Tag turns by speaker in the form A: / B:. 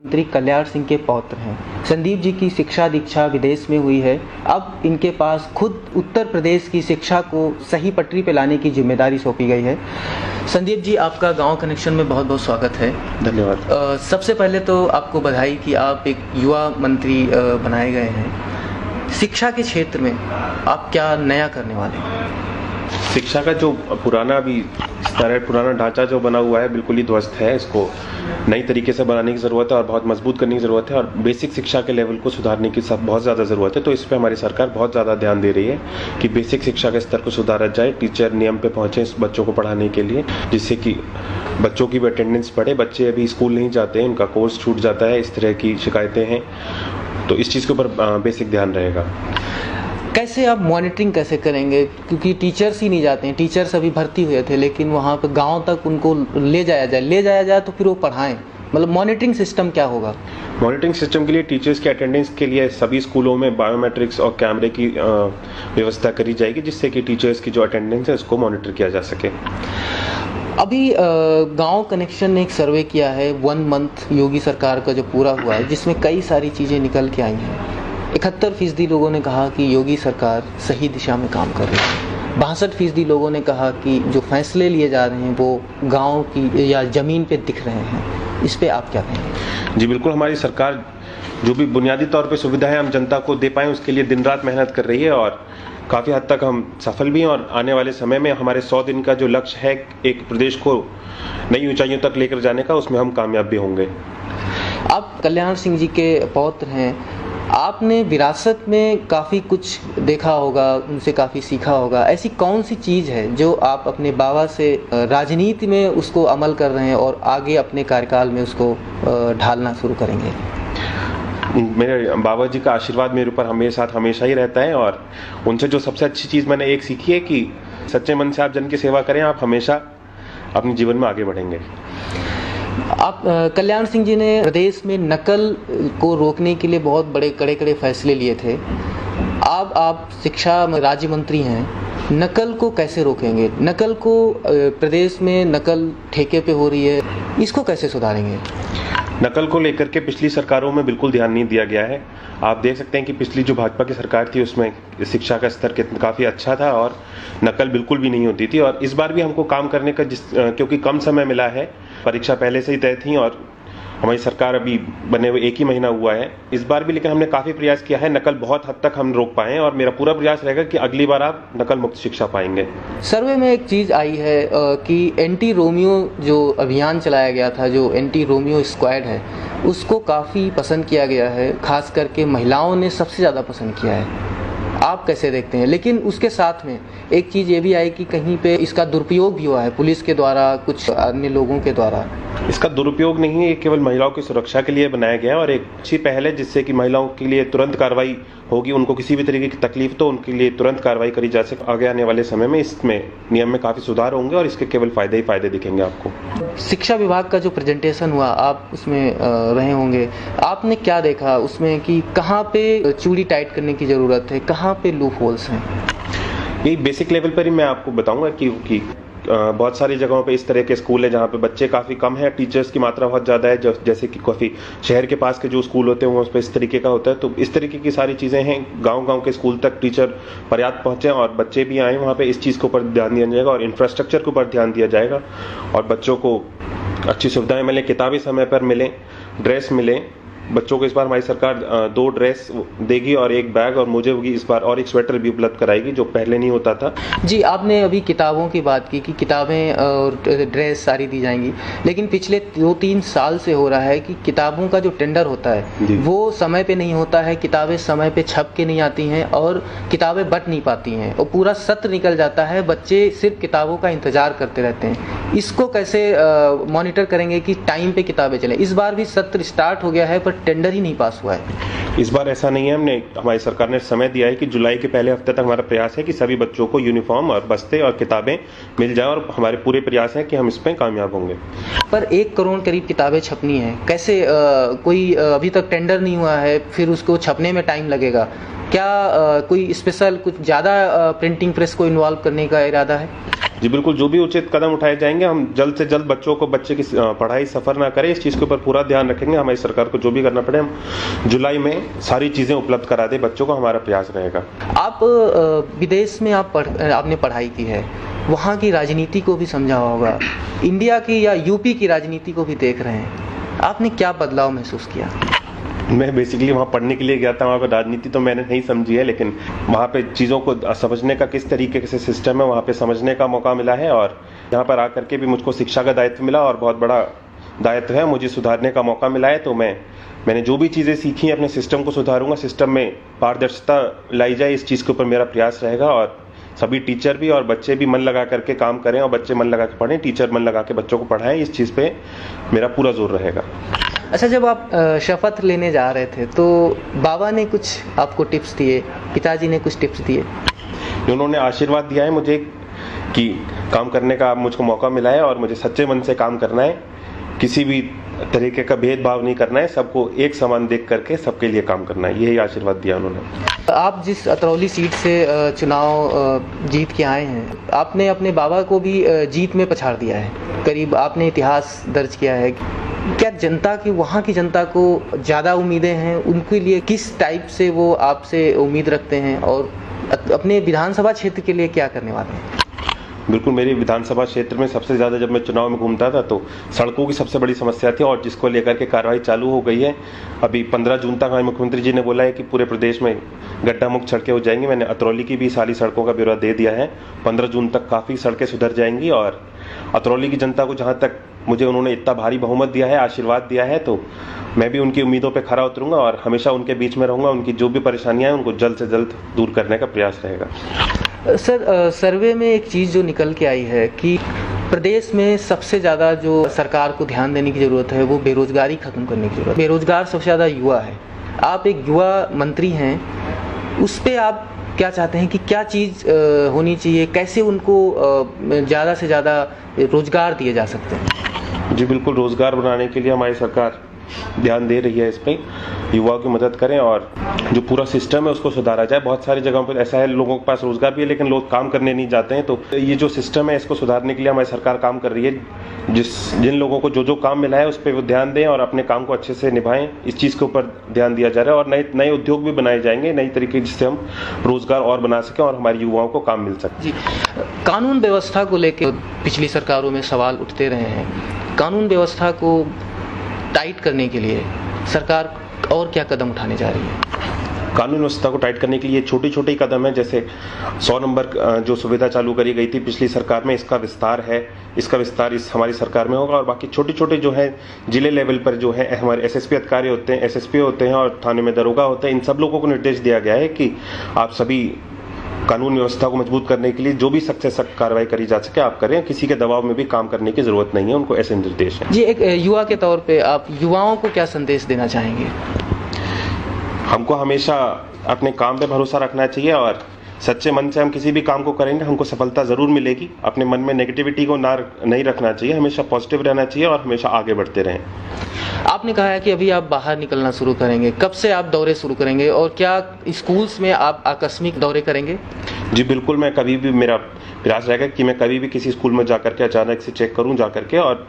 A: मंत्री कल्याण सिंह के पौत्र हैं। संदीप जी की शिक्षा दीक्षा विदेश में हुई है। अब इनके पास खुद उत्तर प्रदेश की शिक्षा को सही पटरी पर लाने की जिम्मेदारी सौंपी गई है। संदीप जी, आपका गांव कनेक्शन में बहुत बहुत स्वागत है।
B: धन्यवाद।
A: सबसे पहले तो आपको बधाई कि आप एक युवा मंत्री बनाए गए हैं। शिक्षा के क्षेत्र में आप क्या नया करने वाले हैं?
B: शिक्षा का जो पुराना ढांचा जो बना हुआ है बिल्कुल ही ध्वस्त है। इसको नई तरीके से बनाने की ज़रूरत है और बहुत मजबूत करने की ज़रूरत है और बेसिक शिक्षा के लेवल को सुधारने की बहुत ज़्यादा ज़रूरत है। तो इस पर हमारी सरकार बहुत ज़्यादा ध्यान दे रही है कि बेसिक शिक्षा के स्तर को सुधारा जाए, टीचर नियम पे पहुँचे इस बच्चों को पढ़ाने के लिए, जिससे कि बच्चों की भी अटेंडेंस बढ़े। बच्चे अभी स्कूल नहीं जाते हैं, उनका कोर्स छूट जाता है, इस तरह की शिकायतें हैं। तो इस चीज़ के ऊपर बेसिक ध्यान रहेगा।
A: कैसे आप मॉनिटरिंग कैसे करेंगे, क्योंकि टीचर्स ही नहीं जाते हैं। टीचर्स अभी भर्ती हुए थे लेकिन वहाँ पे गांव तक उनको ले जाया जाए तो फिर वो पढ़ाएं, मतलब मॉनिटरिंग सिस्टम क्या होगा?
B: मॉनिटरिंग सिस्टम के लिए टीचर्स के अटेंडेंस के लिए सभी स्कूलों में बायोमेट्रिक्स और कैमरे की व्यवस्था करी जाएगी, जिससे कि टीचर्स की जो अटेंडेंस है उसको मॉनिटर किया जा सके।
A: अभी गांव कनेक्शन ने एक सर्वे किया है 1 मंथ योगी सरकार का जो पूरा हुआ है, जिसमें कई सारी चीज़ें निकल के आई हैं। 71% लोगों ने कहा कि योगी सरकार सही दिशा में काम कर रही है। 62% लोगों ने कहा कि जो फैसले लिए जा रहे हैं वो गांव की या ज़मीन पे दिख रहे हैं। इस पे आप क्या कहेंगे?
B: जी बिल्कुल, हमारी सरकार जो भी बुनियादी तौर पे सुविधाएं हम जनता को दे पाएँ उसके लिए दिन रात मेहनत कर रही है और काफ़ी हद तक हम सफल भी हैं। और आने वाले समय में हमारे 100 दिन का जो लक्ष्य है एक प्रदेश को नई ऊंचाइयों तक लेकर जाने का, उसमें हम कामयाब भी होंगे।
A: आप कल्याण सिंह जी के पौत्र हैं, आपने विरासत में काफ़ी कुछ देखा होगा, उनसे काफ़ी सीखा होगा। ऐसी कौन सी चीज़ है जो आप अपने बाबा से राजनीति में उसको अमल कर रहे हैं और आगे अपने कार्यकाल में उसको ढालना शुरू करेंगे?
B: मेरे बाबा जी का आशीर्वाद मेरे ऊपर हमेशा ही रहता है और उनसे जो सबसे अच्छी चीज़ मैंने एक सीखी है कि सच्चे मन से आप जन की सेवा करें, आप हमेशा अपने जीवन में आगे बढ़ेंगे।
A: आप कल्याण सिंह जी ने प्रदेश में नकल को रोकने के लिए बहुत बड़े कड़े फैसले लिए थे। आप शिक्षा राज्य मंत्री हैं, नकल को कैसे रोकेंगे? नकल को प्रदेश में नकल ठेके पे हो रही है, इसको कैसे सुधारेंगे?
B: नकल को लेकर के पिछली सरकारों में बिल्कुल ध्यान नहीं दिया गया है। आप देख सकते हैं कि पिछली जो भाजपा की सरकार थी उसमें शिक्षा का स्तर काफ़ी अच्छा था और नकल बिल्कुल भी नहीं होती थी। और इस बार भी हमको काम करने का क्योंकि कम समय मिला है, परीक्षा पहले से ही तय थी और हमारी सरकार अभी बने हुए 1 ही महीना हुआ है इस बार भी, लेकिन हमने काफ़ी प्रयास किया है। नकल बहुत हद तक हम रोक पाए हैं और मेरा पूरा प्रयास रहेगा कि अगली बार आप नकल मुक्त शिक्षा पाएंगे।
A: सर्वे में एक चीज़ आई है कि एंटी रोमियो जो अभियान चलाया गया था, जो एंटी रोमियो स्क्वाड है, उसको काफ़ी पसंद किया गया है। खास करके महिलाओं ने सबसे ज़्यादा पसंद किया है। आप कैसे देखते हैं? लेकिन उसके साथ में एक चीज़ ये भी आई कि कहीं पे इसका दुरुपयोग भी हुआ है पुलिस के द्वारा, कुछ अन्य लोगों के द्वारा।
B: इसका दुरुपयोग नहीं है, ये केवल महिलाओं की सुरक्षा के लिए बनाया गया है और एक अच्छी पहल है जिससे कि महिलाओं के लिए तुरंत कार्रवाई होगी। उनको किसी भी तरीके की तकलीफ तो उनके लिए तुरंत कार्रवाई करी जा सके। आगे आने वाले समय में इसमें नियम में काफ़ी सुधार होंगे और इसके केवल फायदे ही फायदे दिखेंगे आपको।
A: शिक्षा विभाग का जो प्रेजेंटेशन हुआ, आप उसमें रहे होंगे, आपने क्या देखा उसमें कि कहाँ पे चूड़ी टाइट करने की ज़रूरत है, कहाँ पे लूप होल्स हैं?
B: यही बेसिक लेवल पर ही मैं आपको बताऊंगा कि बहुत सारी जगहों पे इस तरह के स्कूल है जहाँ पे बच्चे काफ़ी कम है, टीचर्स की मात्रा बहुत ज़्यादा है। जैसे कि काफ़ी शहर के पास के जो स्कूल होते हैं उस पर इस तरीके का होता है। तो इस तरीके की सारी चीज़ें हैं, गांव के स्कूल तक टीचर पर्याप्त पहुँचे और बच्चे भी आए वहाँ पे, इस चीज़ के ऊपर ध्यान दिया जाएगा और इंफ्रास्ट्रक्चर के ऊपर ध्यान दिया जाएगा और बच्चों को अच्छी सुविधाएँ मिलें, किताबें समय पर मिलें, ड्रेस मिलें। बच्चों को इस बार हमारी सरकार 2 ड्रेस देगी और 1 बैग और मुझे होगी इस बार, और 1 स्वेटर भी उपलब्ध कराएगी जो पहले नहीं होता था। जी,
A: आपने अभी किताबों की बात की कि किताबें और ड्रेस सारी दी जाएंगी, लेकिन पिछले 2-3 साल से हो रहा है कि किताबों का जो टेंडर होता है वो समय पे नहीं होता है, किताबें समय पे छप के नहीं आती हैं और किताबें बट नहीं पाती हैं और पूरा सत्र निकल जाता है, बच्चे सिर्फ किताबों का इंतजार करते रहते हैं। इसको कैसे मॉनिटर करेंगे कि टाइम पे किताबें चलें? इस बार भी सत्र स्टार्ट हो गया है पर टेंडर ही नहीं पास हुआ है।
B: इस बार ऐसा नहीं है, हमारी सरकार ने समय दिया है कि जुलाई के पहले हफ्ते तक हमारा प्रयास है कि सभी बच्चों को यूनिफॉर्म और बस्ते और किताबें मिल जाए और हमारे पूरे प्रयास हैं कि हम इसमें कामयाब होंगे।
A: पर 1 करोड़ करीब किताबें छपनी है, कैसे कोई अभी तक टेंडर नहीं हुआ है, फिर उसको छपने में टाइम लगेगा। क्या कोई स्पेशल कुछ ज़्यादा प्रिंटिंग प्रेस को इन्वॉल्व करने का इरादा है?
B: जी बिल्कुल, जो भी उचित कदम उठाए जाएंगे, हम जल्द से जल्द बच्चे की पढ़ाई सफ़र ना करें, इस चीज़ के ऊपर पूरा ध्यान रखेंगे। हमारी सरकार को जो भी करना पड़े, हम जुलाई में सारी चीज़ें उपलब्ध करा दें बच्चों को, हमारा प्रयास रहेगा।
A: आप विदेश में आपने पढ़ाई की है, वहाँ की राजनीति को भी समझा होगा, इंडिया की या यूपी की राजनीति को भी देख रहे हैं, आपने क्या बदलाव महसूस किया?
B: मैं बेसिकली वहाँ पढ़ने के लिए गया था, वहाँ पर राजनीति तो मैंने नहीं समझी है, लेकिन वहाँ पे चीज़ों को समझने का किस तरीके से सिस्टम है वहाँ पे समझने का मौका मिला है। और यहाँ पर आकर के भी मुझको शिक्षा का दायित्व मिला और बहुत बड़ा दायित्व है, मुझे सुधारने का मौका मिला है। तो मैंने जो भी चीज़ें सीखी अपने सिस्टम को सुधारूंगा, सिस्टम में पारदर्शिता लाई जाए, इस चीज़ के ऊपर मेरा प्रयास रहेगा। और सभी टीचर भी और बच्चे भी मन लगा करके काम करें और बच्चे मन लगा के पढ़ें, टीचर मन लगा के बच्चों को पढ़ाएं, इस चीज़ पे मेरा पूरा जोर रहेगा।
A: अच्छा, जब आप शपथ लेने जा रहे थे तो बाबा ने कुछ आपको टिप्स दिए, पिताजी ने कुछ टिप्स दिए?
B: उन्होंने आशीर्वाद दिया है मुझे कि काम करने का मुझको मौका मिला है और मुझे सच्चे मन से काम करना है, किसी भी तरीके का भेदभाव नहीं करना है, सबको एक समान देख करके सबके लिए काम करना है, यही आशीर्वाद दिया उन्होंने।
A: आप जिस अतरौली सीट से चुनाव जीत के आए हैं, आपने अपने बाबा को भी जीत में पछाड़ दिया है, करीब आपने इतिहास दर्ज किया है। क्या जनता की, वहाँ की जनता को ज़्यादा उम्मीदें हैं? उनके लिए किस टाइप से वो आपसे उम्मीद रखते हैं और अपने विधानसभा क्षेत्र के लिए क्या करने वाले हैं?
B: बिल्कुल, मेरे विधानसभा क्षेत्र में सबसे ज़्यादा जब मैं चुनाव में घूमता था तो सड़कों की सबसे बड़ी समस्या थी और जिसको लेकर के कार्रवाई चालू हो गई है। अभी 15 जून तक हमारे मुख्यमंत्री जी ने बोला है कि पूरे प्रदेश में गड्ढा मुक्त सड़कें हो जाएंगी। मैंने अतरौली की भी सारी सड़कों का ब्यौरा दे दिया है। 15 जून तक काफ़ी सड़कें सुधर जाएंगी और अतरौली की जनता को जहाँ तक मुझे उन्होंने इतना भारी बहुमत दिया है, आशीर्वाद दिया है, तो मैं भी उनकी उम्मीदों पर खरा उतरूंगा और हमेशा उनके बीच में रहूँगा। उनकी जो भी परेशानियाँ हैं उनको जल्द से जल्द दूर करने का प्रयास रहेगा।
A: सर, सर्वे में एक चीज़ जो निकल के आई है कि प्रदेश में सबसे ज़्यादा जो सरकार को ध्यान देने की ज़रूरत है वो बेरोज़गारी ख़त्म करने की ज़रूरत है। बेरोज़गार सबसे ज़्यादा युवा है, आप एक युवा मंत्री हैं, उस पर आप क्या चाहते हैं कि क्या चीज़ होनी चाहिए, कैसे उनको ज़्यादा से ज़्यादा रोज़गार दिए जा सकते हैं?
B: जी बिल्कुल, रोज़गार बनाने के लिए हमारी सरकार ध्यान दे रही है, इस पर युवाओं की मदद करें और जो पूरा सिस्टम है उसको सुधारा जाए। बहुत सारी जगहों पर ऐसा है, लोगों के पास रोजगार भी है लेकिन लोग काम करने नहीं जाते हैं, तो ये जो सिस्टम है इसको सुधारने के लिए हमारी सरकार काम कर रही है। जिन लोगों को जो काम मिला है उस पर वो ध्यान दें और अपने काम को अच्छे से निभाएं, इस चीज़ के ऊपर ध्यान दिया जा रहा है। और नए उद्योग भी बनाए जाएंगे, नई तरीके जिससे हम रोजगार और बना सकें और हमारे युवाओं को काम मिल सके।
A: जी, कानून व्यवस्था को लेकर पिछली सरकारों में सवाल उठते रहे हैं, कानून व्यवस्था को टाइट करने के लिए सरकार और क्या कदम उठाने जा रही है?
B: कानून व्यवस्था को टाइट करने के लिए छोटे छोटे कदम है, जैसे 100 नंबर जो सुविधा चालू करी गई थी पिछली सरकार में, इसका विस्तार है, इसका विस्तार इस हमारी सरकार में होगा। और बाकी छोटे छोटे जो है जिले लेवल पर जो है हमारे एसएसपी अधिकारी होते हैं, एसएसपी होते हैं और थाने में दरोगा होते हैं, इन सब लोगों को निर्देश दिया गया है कि आप सभी कानून व्यवस्था को मजबूत करने के लिए जो भी सख्त से सख्त कार्रवाई करी जा सके आप करें, किसी के दबाव में भी काम करने की जरूरत नहीं है, उनको ऐसे निर्देश है।
A: जी, एक युवा के तौर पे आप युवाओं को क्या संदेश देना चाहेंगे?
B: हमको हमेशा अपने काम पे भरोसा रखना चाहिए और सच्चे मन से हम किसी भी काम को करेंगे हमको सफलता जरूर मिलेगी। अपने मन में नेगेटिविटी को नहीं रखना चाहिए, हमेशा पॉजिटिव रहना चाहिए और हमेशा आगे बढ़ते रहें।
A: आपने कहा है कि अभी आप बाहर निकलना शुरू करेंगे, कब से आप दौरे शुरू करेंगे और क्या स्कूल्स में आप आकस्मिक दौरे करेंगे?
B: जी बिल्कुल, मैं कभी भी, मेरा प्रयास रहेगा कि मैं कभी भी किसी स्कूल में जाकर के अचानक से चेक करूं जाकर के और